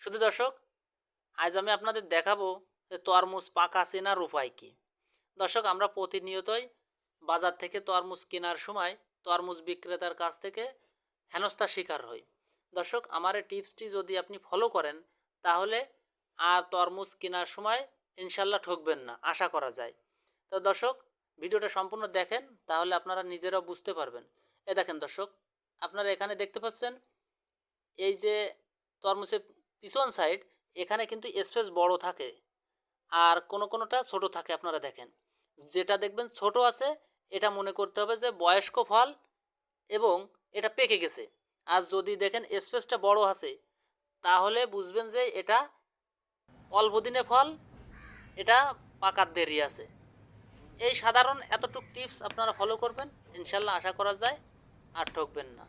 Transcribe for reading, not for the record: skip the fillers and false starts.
শুধু দর্শক, আজ আমি আপনাদের দেখাবো যে তরমুজ পাকা চেনার উপায় কী। দর্শক, আমরা প্রতিনিয়তই বাজার থেকে তরমুজ কেনার সময় তরমুজ বিক্রেতার কাছ থেকে হেনস্থার শিকার হই। দর্শক, আমার এই টিপসটি যদি আপনি ফলো করেন তাহলে আর তরমুজ কেনার সময় ইনশাল্লাহ ঠকবেন না, আশা করা যায়। তো দর্শক, ভিডিওটা সম্পূর্ণ দেখেন, তাহলে আপনারা নিজেরাও বুঝতে পারবেন। দেখেন দর্শক, আপনারা এখানে দেখতে পাচ্ছেন এই যে তরমুজের পিছন সাইড, এখানে কিন্তু স্পেস বড় থাকে আর কোনোটা ছোট থাকে। আপনারা দেখেন, যেটা দেখবেন ছোট আছে এটা মনে করতে হবে যে বয়স্ক ফল এবং এটা পেকে গেছে। আর যদি দেখেন স্পেসটা বড় আছে তাহলে বুঝবেন যে এটা অল্প দিনে ফল, এটা পাকার দেরি আছে। এই সাধারণ এতটুকু টিপস আপনারা ফলো করবেন, ইনশাল্লাহ আশা করা যায় আর ঠকবেন না।